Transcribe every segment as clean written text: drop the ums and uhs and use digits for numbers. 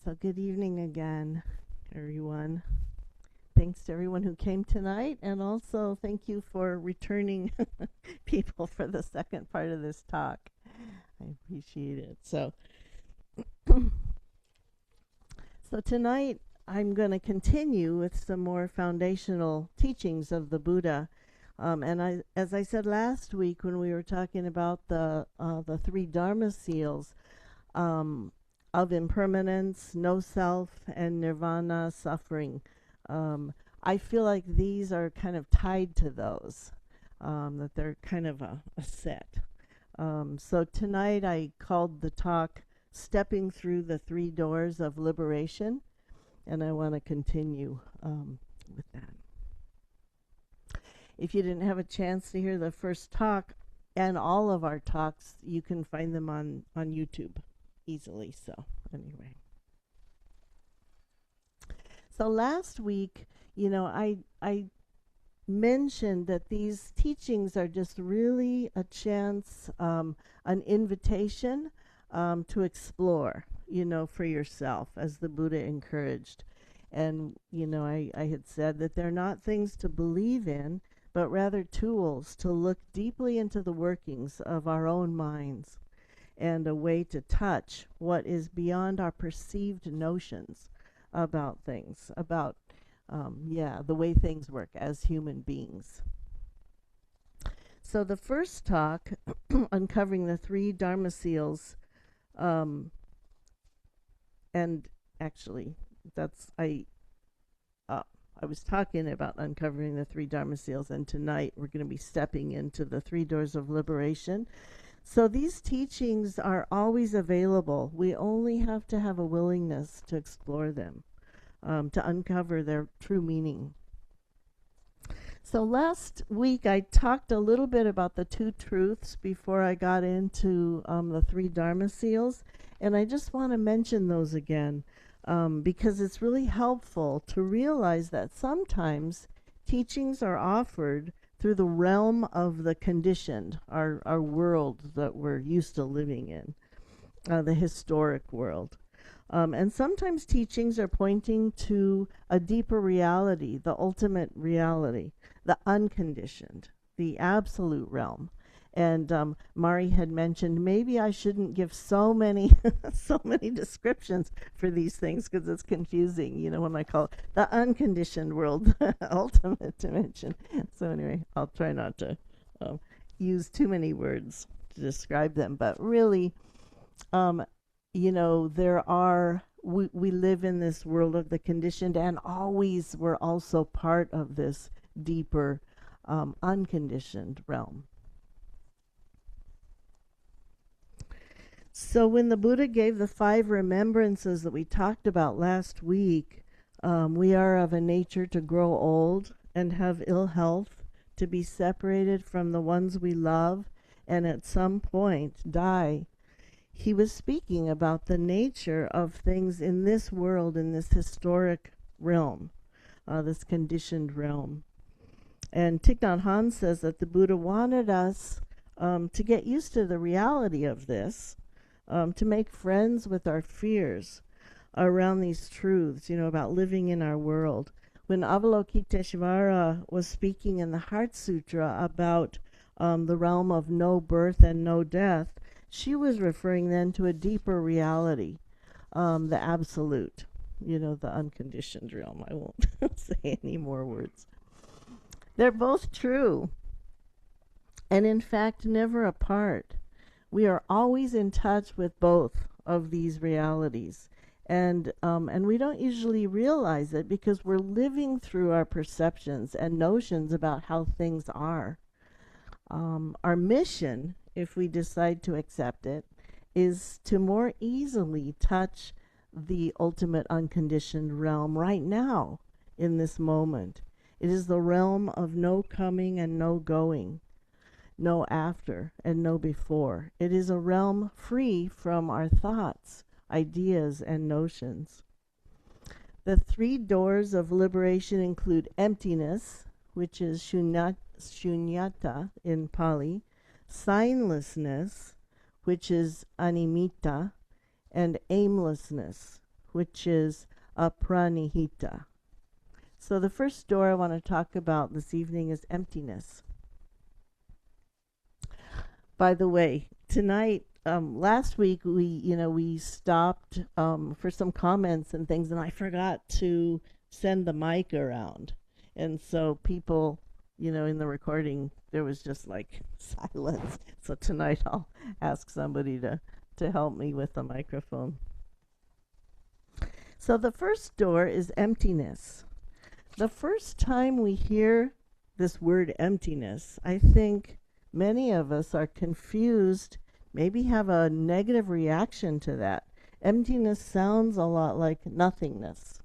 So good evening again, everyone. Thanks to everyone who came tonight, and also thank you for returning people for the second part of this talk. I appreciate it. So tonight I'm going to continue with some more foundational teachings of the Buddha. As I said last week when we were talking about the three Dharma seals, um, of impermanence, no self, and nirvana, suffering. I feel like these are kind of tied to those, that they're kind of a set. So tonight I called the talk Stepping Through the Three Doors of Liberation, and I want to continue with that. If you didn't have a chance to hear the first talk and all of our talks, you can find them on YouTube easily. So anyway, so last week, I mentioned that these teachings are just really a chance, an invitation to explore, for yourself, as the Buddha encouraged. And I had said that they're not things to believe in, but rather tools to look deeply into the workings of our own minds, and a way to touch what is beyond our perceived notions about things, about, the way things work as human beings. So the first talk, uncovering the three Dharma seals, and actually, I was talking about uncovering the three Dharma seals, and tonight we're going to be stepping into the three doors of liberation. So these teachings are always available. We only have to have a willingness to explore them, to uncover their true meaning. So last week I talked a little bit about the two truths before I got into the three Dharma seals, and I just want to mention those again, because it's really helpful to realize that sometimes teachings are offered through the realm of the conditioned, our world that we're used to living in, the historic world. And sometimes teachings are pointing to a deeper reality, the ultimate reality, the unconditioned, the absolute realm. And Mari had mentioned maybe I shouldn't give so many so many descriptions for these things, because it's confusing, when I call it the unconditioned world, the ultimate dimension. So anyway, I'll try not to use too many words to describe them. But really, we live in this world of the conditioned, and always we're also part of this deeper, unconditioned realm. So when the Buddha gave the 5 remembrances that we talked about last week, we are of a nature to grow old and have ill health, to be separated from the ones we love, and at some point die. He was speaking about the nature of things in this world, in this historic realm, this conditioned realm. And Thich Nhat Hanh says that the Buddha wanted us to get used to the reality of this, to make friends with our fears around these truths, about living in our world. When Avalokiteshvara was speaking in the Heart Sutra about the realm of no birth and no death, she was referring then to a deeper reality, the absolute, the unconditioned realm. I won't say any more words. They're both true, and in fact never apart. We are always in touch with both of these realities, and we don't usually realize it because we're living through our perceptions and notions about how things are. Our mission, if we decide to accept it, is to more easily touch the ultimate unconditioned realm right now, in this moment. It is the realm of no coming and no going, no after and no before. It is a realm free from our thoughts, ideas, and notions. The 3 doors of liberation include emptiness, which is shunyata in Pali, signlessness, which is animita, and aimlessness, which is apranihita. So the first door I want to talk about this evening is emptiness. By the way, tonight, last week we stopped for some comments and things, and I forgot to send the mic around, and so people, in the recording, there was just like silence. So tonight I'll ask somebody to help me with the microphone. So the first door is emptiness. The first time we hear this word emptiness, I think many of us are confused, maybe have a negative reaction to that. Emptiness sounds a lot like nothingness.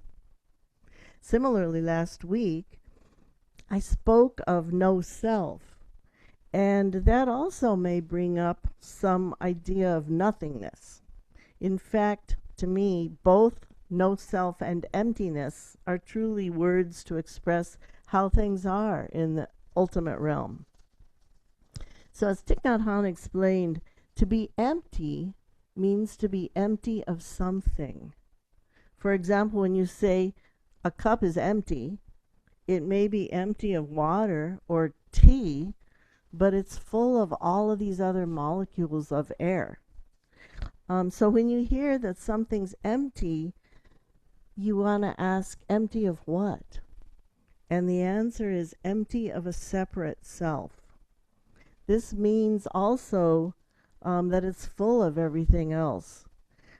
Similarly, last week, I spoke of no self, and that also may bring up some idea of nothingness. In fact, to me, both no self and emptiness are truly words to express how things are in the ultimate realm. So as Thich Nhat Hanh explained, to be empty means to be empty of something. For example, when you say a cup is empty, it may be empty of water or tea, but it's full of all of these other molecules of air. So when you hear that something's empty, you want to ask, empty of what? And the answer is empty of a separate self. This means also that it's full of everything else.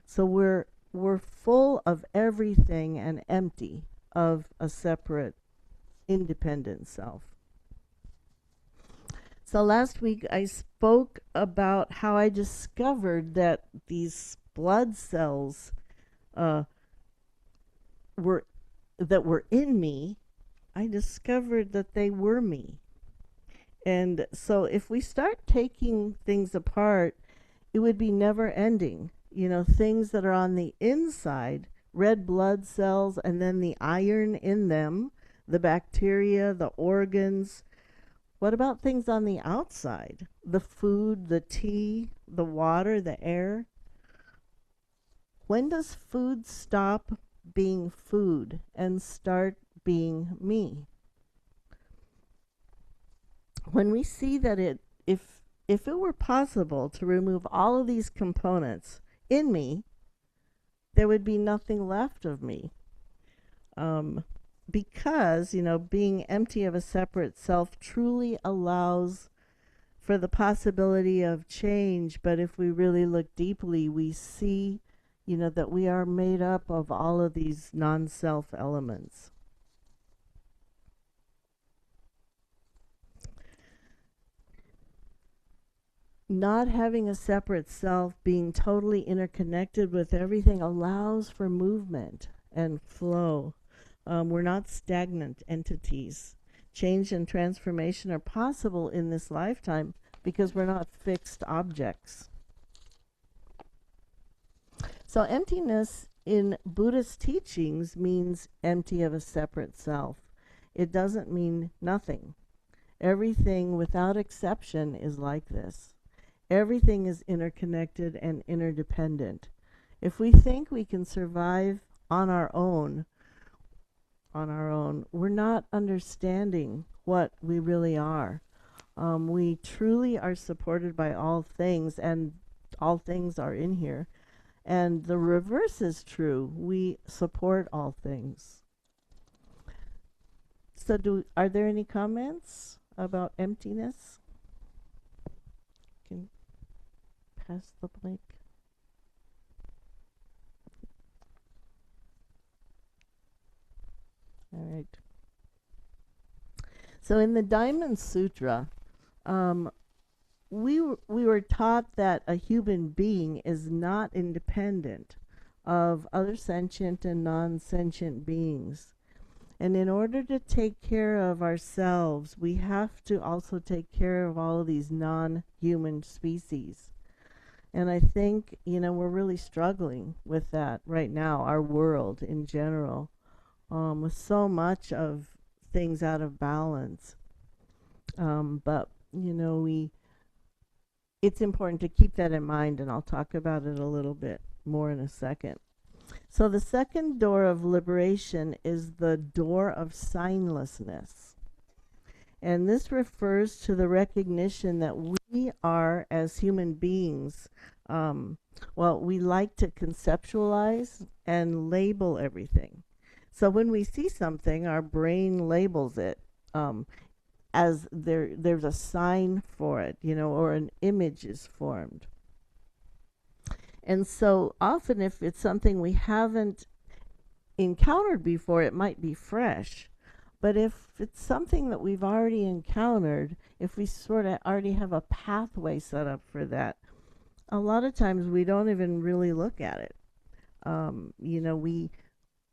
So we're full of everything and empty of a separate, independent self. So last week I spoke about how I discovered that these blood cells were in me. I discovered that they were me. And so if we start taking things apart, it would be never ending. Things that are on the inside, red blood cells, and then the iron in them, the bacteria, the organs. What about things on the outside? The food, the tea, the water, the air? When does food stop being food and start being me? When we see that if it were possible to remove all of these components in me, there would be nothing left of me. Because, being empty of a separate self truly allows for the possibility of change. But if we really look deeply, we see, that we are made up of all of these non-self elements. Not having a separate self, being totally interconnected with everything, allows for movement and flow. We're not stagnant entities. Change and transformation are possible in this lifetime because we're not fixed objects. So emptiness in Buddhist teachings means empty of a separate self. It doesn't mean nothing. Everything, without exception, is like this. Everything is interconnected and interdependent. If we think we can survive on our own, we're not understanding what we really are. We truly are supported by all things, and all things are in here. And the reverse is true. We support all things. So are there any comments about emptiness? Can pass the mic. All right. So in the Diamond Sutra, we were taught that a human being is not independent of other sentient and non-sentient beings. And in order to take care of ourselves, we have to also take care of all of these non-human species. And I think, we're really struggling with that right now, our world in general, with so much of things out of balance. But, it's important to keep that in mind, and I'll talk about it a little bit more in a second. So the second door of liberation is the door of signlessness. And this refers to the recognition that we are, as human beings, we like to conceptualize and label everything. So when we see something, our brain labels it um, as there's a sign for it, or an image is formed. And so often, if it's something we haven't encountered before, it might be fresh. But if it's something that we've already encountered, if we sort of already have a pathway set up for that, a lot of times we don't even really look at it. We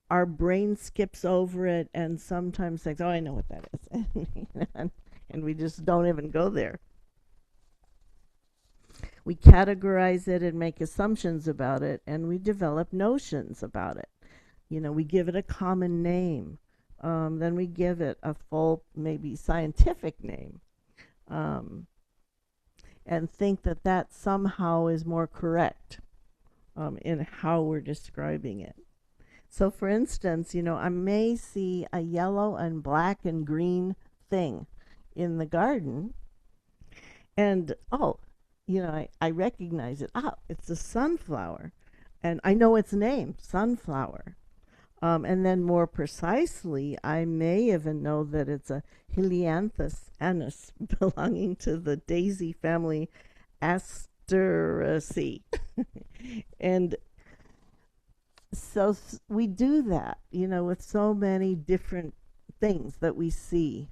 our brain skips over it and sometimes thinks, "Oh, I know what that is," and we just don't even go there. We categorize it and make assumptions about it, and we develop notions about it. We give it a common name. Then we give it a full, maybe scientific name, um, and think that that somehow is more correct in how we're describing it. So, for instance, I may see a yellow and black and green thing in the garden, and I recognize it. Oh, it's a sunflower, and I know its name, sunflower. And then more precisely, I may even know that it's a Helianthus anus belonging to the daisy family Asteraceae. And so we do that, with so many different things that we see.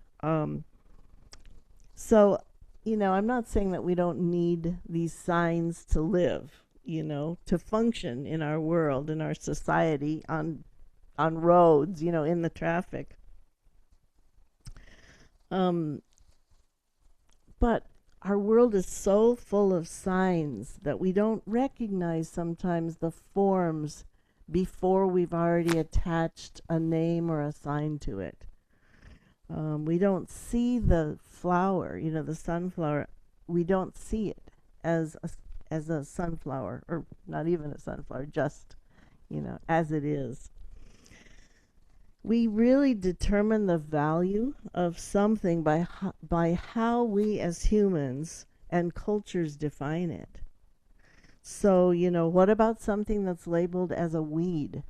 So, I'm not saying that we don't need these signs to live, to function in our world, in our society, on roads, in the traffic. But our world is so full of signs that we don't recognize sometimes the forms before we've already attached a name or a sign to it. We don't see the flower, the sunflower. We don't see it as a sunflower, or not even a sunflower, just, as it is. We really determine the value of something by how we as humans and cultures define it. So, what about something that's labeled as a weed?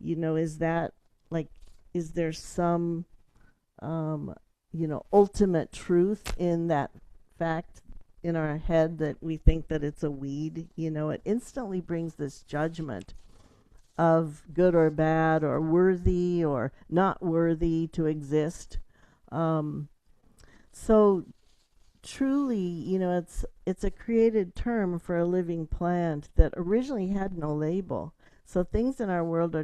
Is that like, is there some, ultimate truth in that fact in our head that we think that it's a weed? It instantly brings this judgment of good or bad, or worthy or not worthy to exist. So truly, it's a created term for a living plant that originally had no label. So things in our world are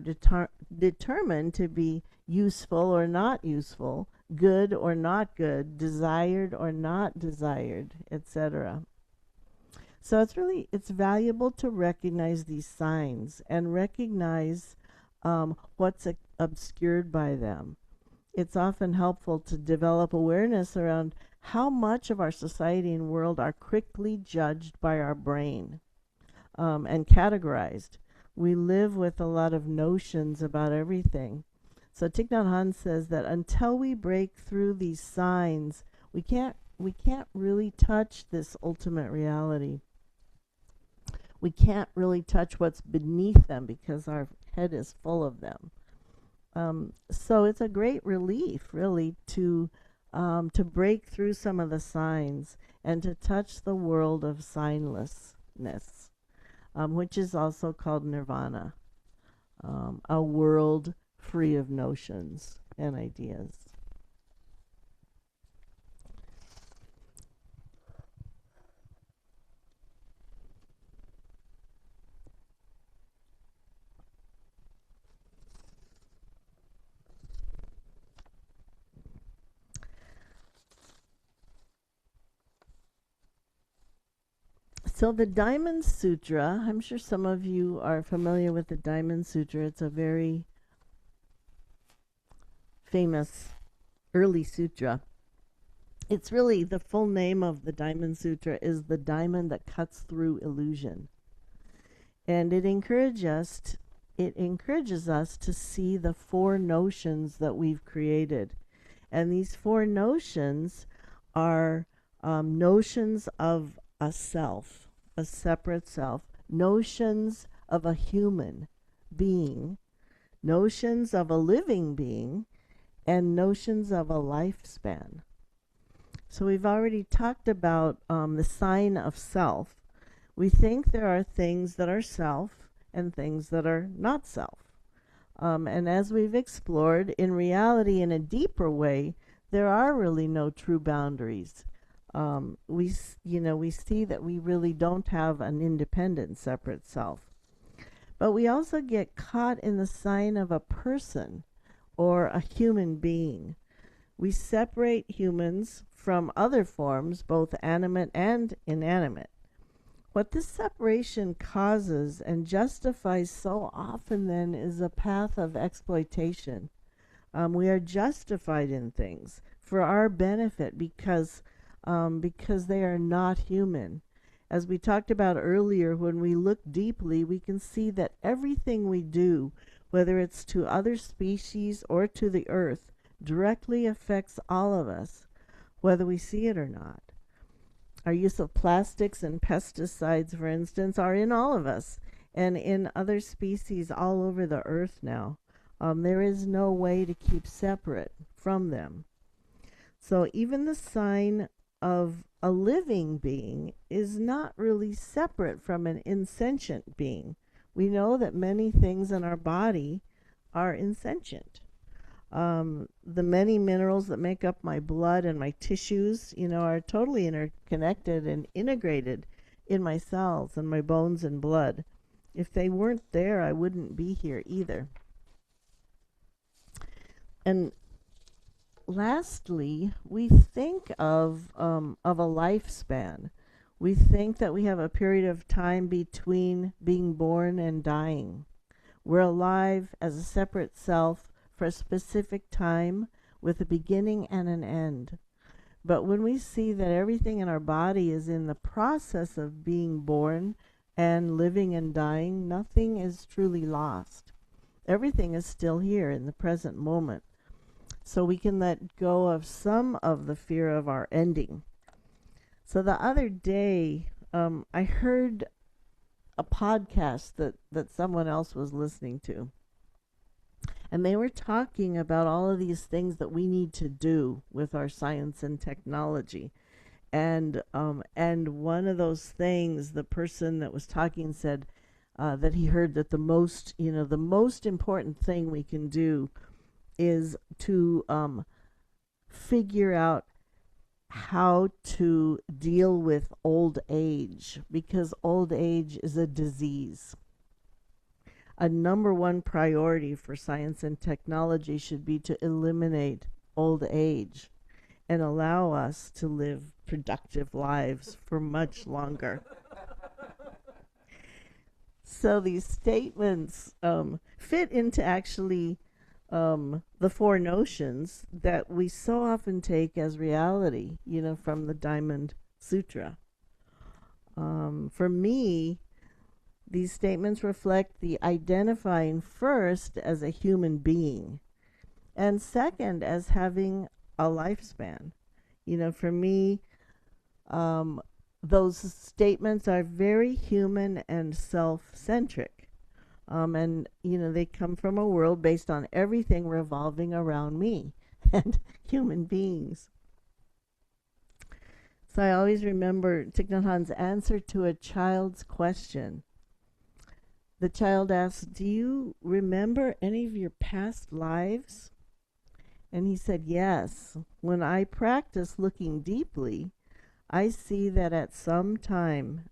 determined to be useful or not useful, good or not good, desired or not desired, etc. So it's valuable to recognize these signs and recognize what's obscured by them. It's often helpful to develop awareness around how much of our society and world are quickly judged by our brain and categorized. We live with a lot of notions about everything. So Thich Nhat Hanh says that until we break through these signs, we can't really touch this ultimate reality. We can't really touch what's beneath them because our head is full of them. So it's a great relief, really, to break through some of the signs and to touch the world of signlessness, which is also called nirvana, a world free of notions and ideas. So the Diamond Sutra, I'm sure some of you are familiar with the Diamond Sutra. It's a very famous early sutra. It's really, the full name of the Diamond Sutra is the diamond that cuts through illusion. And it encourages it encourages us to see the four notions that we've created. And these four notions are notions of a self, a separate self, notions of a human being, notions of a living being, and notions of a lifespan. So we've already talked about the sign of self. We think there are things that are self and things that are not self. And as we've explored, in reality, in a deeper way, there are really no true boundaries. We see that we really don't have an independent, separate self. But we also get caught in the sign of a person or a human being. We separate humans from other forms, both animate and inanimate. What this separation causes and justifies so often then is a path of exploitation. We are justified in things for our benefit because they are not human. As we talked about earlier, when we look deeply, we can see that everything we do, whether it's to other species or to the earth, directly affects all of us, whether we see it or not. Our use of plastics and pesticides, for instance, are in all of us and in other species all over the earth now. There is no way to keep separate from them. So even the sign of a living being is not really separate from an insentient being. We know that many things in our body are insentient. The many minerals that make up my blood and my tissues, are totally interconnected and integrated in my cells and my bones and blood. If they weren't there, I wouldn't be here either. And lastly, we think of a lifespan. We think that we have a period of time between being born and dying. We're alive as a separate self for a specific time with a beginning and an end. But when we see that everything in our body is in the process of being born and living and dying, nothing is truly lost. Everything is still here in the present moment. So we can let go of some of the fear of our ending. So the other day, I heard a podcast that someone else was listening to. And they were talking about all of these things that we need to do with our science and technology. And one of those things, the person that was talking said that he heard that the most important thing we can do is to figure out how to deal with old age, because old age is a disease. A number one priority for science and technology should be to eliminate old age and allow us to live productive lives for much longer. So these statements fit into actually the four notions that we so often take as reality, from the Diamond Sutra. For me, these statements reflect the identifying first as a human being, and second as having a lifespan. For me, those statements are very human and self-centric. And they come from a world based on everything revolving around me and human beings. So I always remember Thich Nhat Hanh's answer to a child's question. The child asked, "Do you remember any of your past lives?" And he said, "Yes. When I practice looking deeply, I see that at some time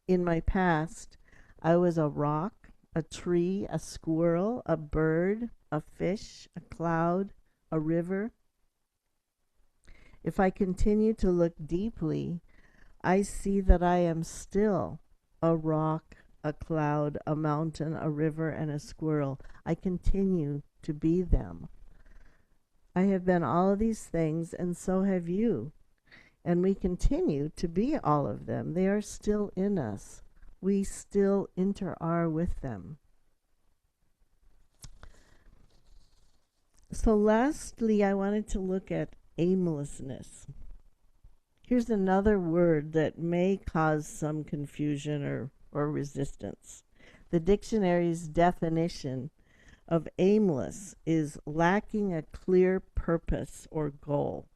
in my past, I was a rock, a tree, a squirrel, a bird, a fish, a cloud, a river. If I continue to look deeply, I see that I am still a rock, a cloud, a mountain, a river, and a squirrel. I continue to be them. I have been all of these things, and so have you. And we continue to be all of them. They are still in us. We still inter-are with them." So lastly, I wanted to look at aimlessness. Here's another word that may cause some confusion or resistance. The dictionary's definition of aimless is lacking a clear purpose or goal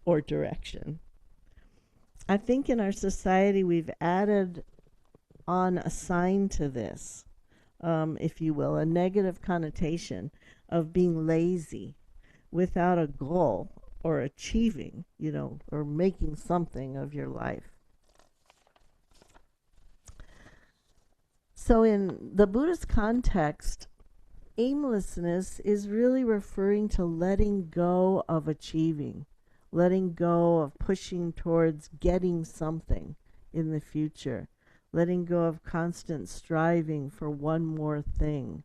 or direction. I think in our society we've added on a sign to this, if you will, a negative connotation of being lazy without a goal or achieving, or making something of your life. So in the Buddhist context, aimlessness is really referring to letting go of achieving, letting go of pushing towards getting something in the future, letting go of constant striving for one more thing.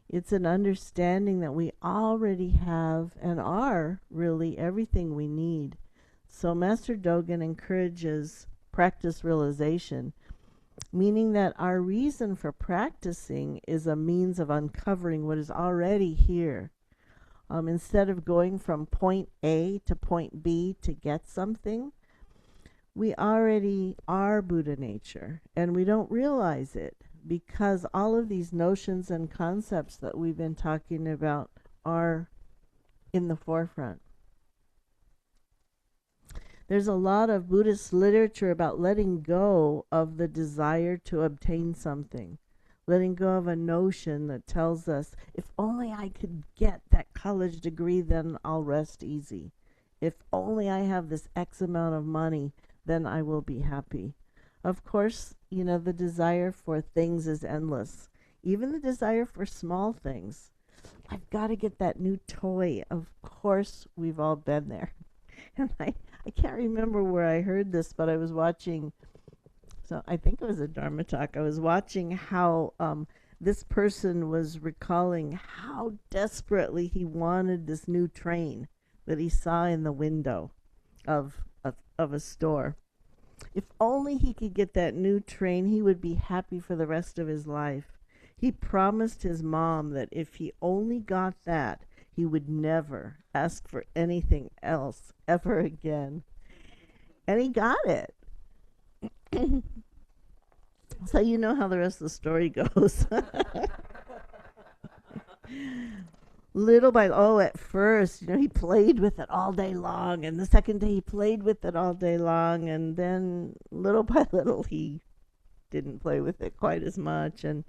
It's an understanding that we already have and are really everything we need. So Master Dogen encourages practice realization, meaning that our reason for practicing is a means of uncovering what is already here. Instead of going from point A to point B to get something, we already are Buddha nature, and we don't realize it because all of these notions and concepts that we've been talking about are in the forefront. There's a lot of Buddhist literature about letting go of the desire to obtain something, letting go of a notion that tells us, if only I could get that college degree, then I'll rest easy. If only I have this X amount of money, then I will be happy. Of course, the desire for things is endless. Even the desire for small things. I've got to get that new toy. Of course, we've all been there. And I can't remember where I heard this, but I was watching, so I think it was a Dharma talk. I was watching how this person was recalling how desperately he wanted this new train that he saw in the window of a store. If only he could get that new train, he would be happy for the rest of his life. He promised his mom that if he only got that, he would never ask for anything else ever again. And he got it. So you know how the rest of the story goes. Little by at first, he played with it all day long, and the second day he played with it all day long, and then little by little he didn't play with it quite as much, and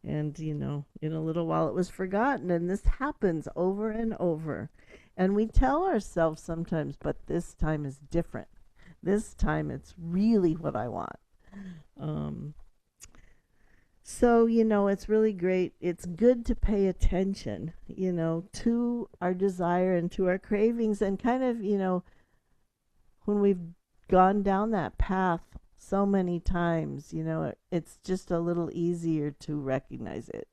in a little while it was forgotten. And this happens over and over, and we tell ourselves sometimes, but this time is different. This time it's really what I want. So, it's really great. It's good to pay attention, to our desire and to our cravings, and kind of, when we've gone down that path so many times, it's just a little easier to recognize it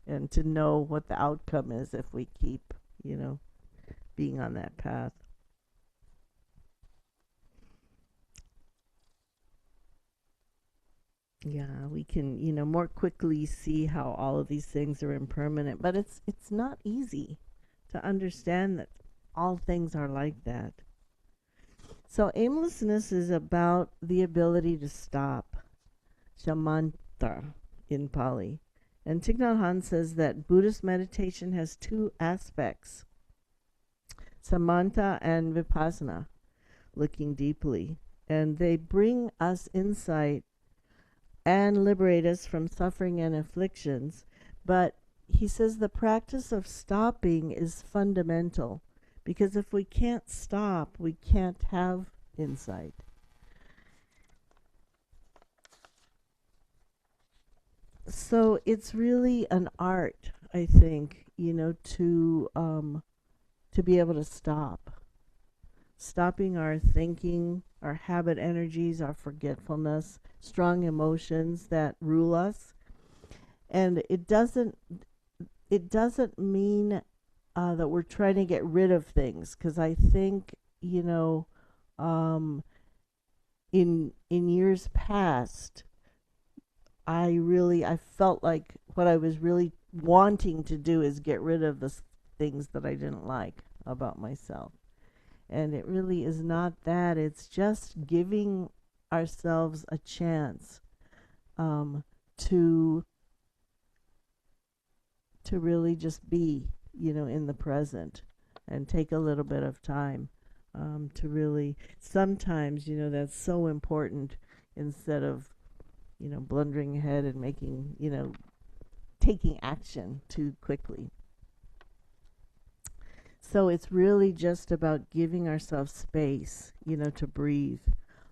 and to know what the outcome is if we keep, being on that path. Yeah, we can, more quickly see how all of these things are impermanent, but it's not easy to understand that all things are like that. So aimlessness is about the ability to stop, shamanta in Pali. And Thich Nhat Hanh says that Buddhist meditation has two aspects, samanta and vipassana, looking deeply. And they bring us insight and liberate us from suffering and afflictions. But he says the practice of stopping is fundamental, because if we can't stop, we can't have insight. So it's really an art, I think, to be able to stop. Stopping our thinking, our habit energies, our forgetfulness, strong emotions that rule us. And it doesn't mean that we're trying to get rid of things, because I think, in years past, I felt like what I was really wanting to do is get rid of the things that I didn't like about myself. And it really is not that. It's just giving ourselves a chance um, to to really just be, in the present, and take a little bit of time to really. Sometimes, that's so important, instead of blundering ahead and making taking action too quickly. So it's really just about giving ourselves space, to breathe.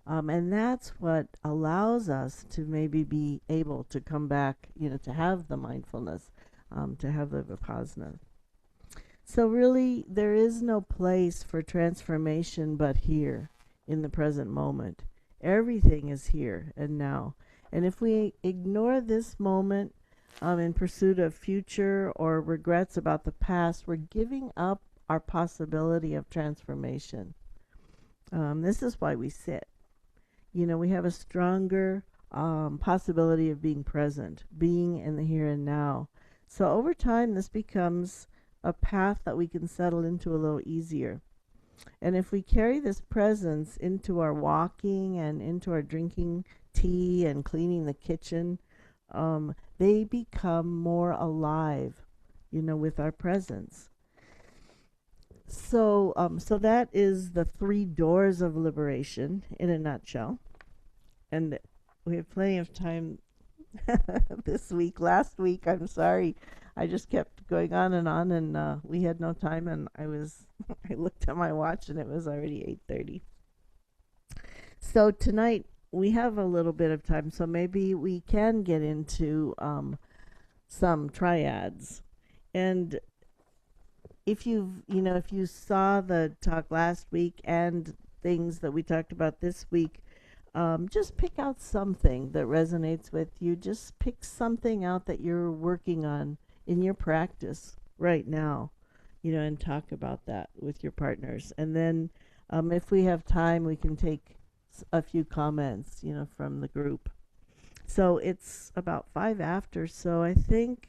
And that's what allows us to maybe be able to come back, to have the mindfulness, to have the vipassana. So really, there is no place for transformation but here, in the present moment. Everything is here and now. And if we ignore this moment in pursuit of future or regrets about the past, we're giving up our possibility of transformation. This is why we sit. We have a stronger possibility of being present, being in the here and now. So over time, this becomes a path that we can settle into a little easier. And if we carry this presence into our walking and into our drinking tea and cleaning the kitchen, they become more alive, with our presence. So that is the 3 doors of liberation in a nutshell. And we have plenty of time this week. Last week, I'm sorry, I just kept going on, and we had no time. And I looked at my watch, and it was already 8:30. So tonight we have a little bit of time, so maybe we can get into some triads. And if if you saw the talk last week and things that we talked about this week, just pick out something that resonates with you. Just pick something out that you're working on in your practice right now, and talk about that with your partners. And then if we have time, we can take a few comments, from the group. So it's about 5 after, so I think